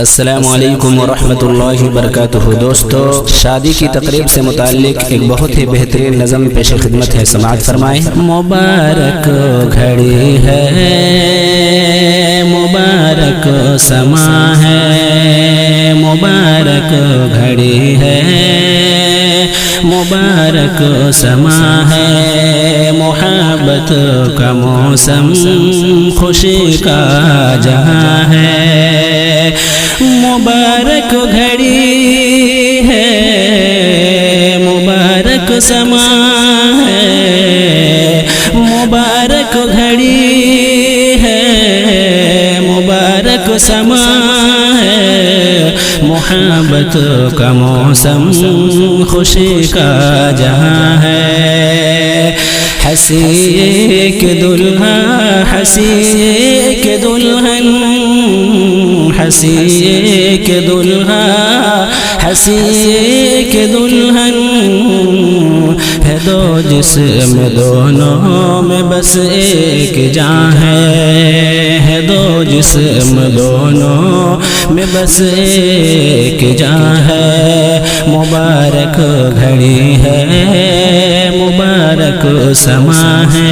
السلام علیکم ورحمۃ اللہ وبرکاتہ۔ دوستو، شادی کی تقریب سے متعلق ایک بہت ہی بہترین نظم پیش خدمت ہے، سماعت فرمائیں۔ مبارک گھڑی ہے، مبارک سما ہے، مبارک گھڑی ہے، مبارک سما ہے، محبت کا موسم، خوشی کا جہاں ہے، مبارک گھڑی ہے، مبارک سما ہے، مبارک گھڑی ہے، مبارک سما ہے، محبت کا موسم، خوشی کا جہاں ہے، ہنسی کے دلہا، ہنسی کے دلہن، ہنسی کے دلہا، ہنسی کے دلہن، ہے دو جسم دونوں میں بس ایک جان ہے دو جسم دونوں میں بس ایک جان ہے، مبارک گھڑی ہے، مبارک سما ہے،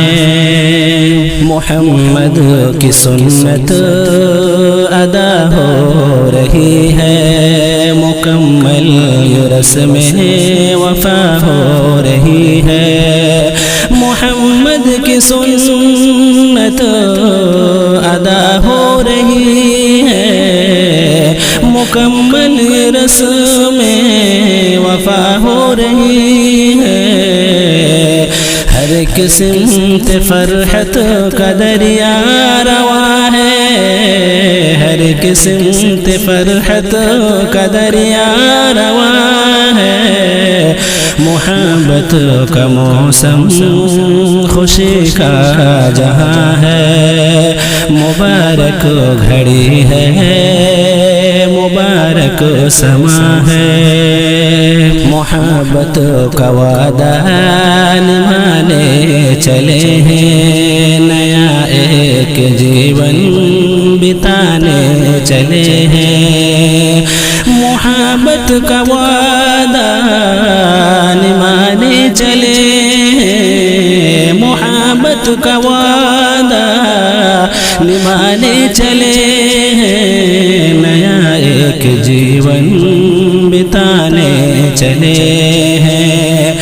محمد کی سنت ادا ہو رہی ہے، مکمل رسم وفا ہو رہی ہے، محمد کی سنت ادا ہو رہی ہے، مکمل رسم وفا ہو رہی ہے، ہر قسمت فرحت کا دریا رواں ہے، ہر قسمت فرحت کا دریا رواں ہے، محبت کا موسم، خوشی کا جہاں ہے، مبارک گھڑی ہے، مبارک سما ہے، محبت کا وعدہ نبھانے چلے ہیں، نیا ایک جیون بتانے چلے ہیں، محبت کا وعدہ نبھانے چلے ہیں، محبت کا وعدہ نبھانے چلے ہیں، نیا ایک جیون بتانے چلے ہیں،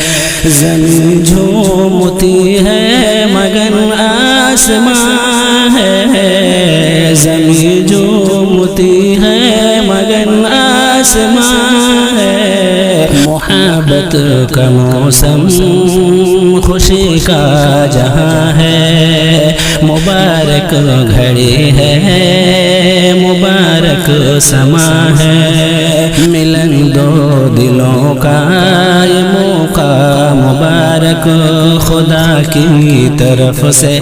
زمین جھومتی ہے مگن آسمان ہے، زمین جھومتی ہے مگن آسمان ہے، محبت کا موسم، خوشی کا جہاں ہے، مبارک گھڑی ہے، مبارک سما ہے، ملن دو دلوں کا یہ موقع مبارک، خدا کی طرف سے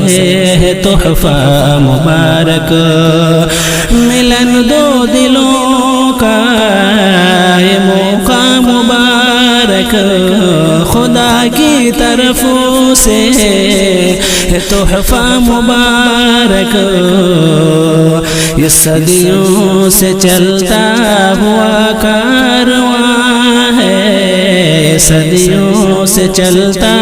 ہے تحفہ مبارک، ملن دو دلوں کا یہ موقع مبارک، خدا کی طرف سے ہے تحفہ مبارک، یہ صدیوں سے چلتا ہوا کارواں ہے، صدیوں سے چلتا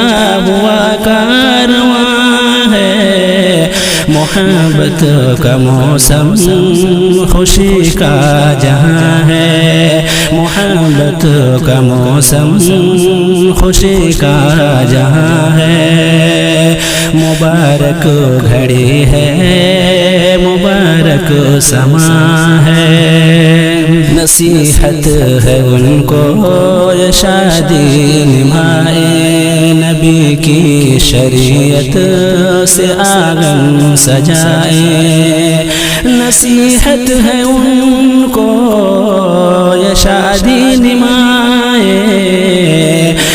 ہوا کارواں ہے، محبت کا موسم، خوشی کا جہاں ہے، محبت کا موسم، خوشی کا جہاں ہے، مبارک گھڑی ہے، مبارک سما ہے، نصیحت ہے ان کو یہ شادی نبھائے، نبی کی شریعت سے آنگن سجائے، نصیحت ہے ان کو یہ شادی نبھائے،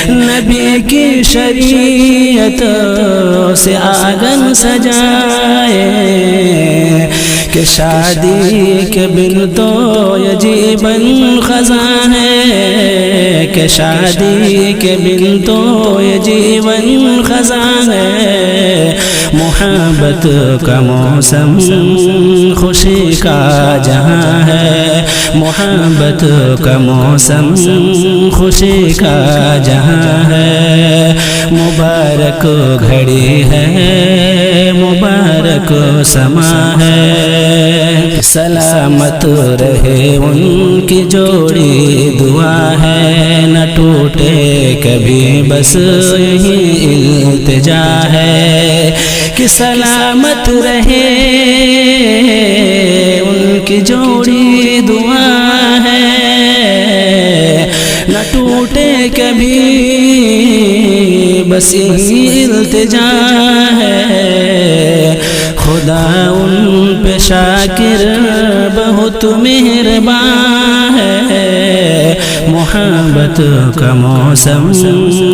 نبی کی شریعت سے آنگن سجائے، کہ شادی کے بن تو یہ جیون خزاں ہے، کہ شادی کے بن تو یہ جیون خزاں ہے، محبت کا موسم خوشی کا جہاں ہے، محبت کا موسم خوشی کا جہاں ہے، مبارک گھڑی ہے، مبارک سما ہے، سلامت رہے ان کی جوڑی دعا ہے، نہ ٹوٹے کبھی بس یہی التجا ہے کہ سلامت رہے ان کی جوڑی دعا ہے، نہ ٹوٹے کبھی بس یہی التجا ہے، خدا ان پہ شاکر بہت مہربان ہے، محبت کا موسم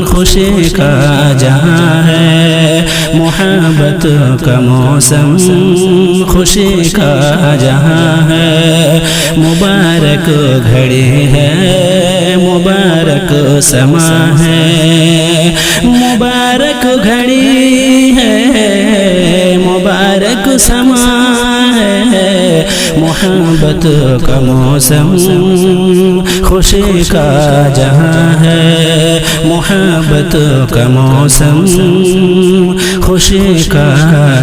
خوشی کا جہاں ہے، محبت کا موسم خوشی کا جہاں ہے، مبارک گھڑی ہے، مبارک سما ہے، مبارک گھڑی ہے، مبارک سما ہے، محبت کا موسم خوشی کا جہاں ہے، محبت کا موسم خوشی کا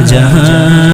جہاں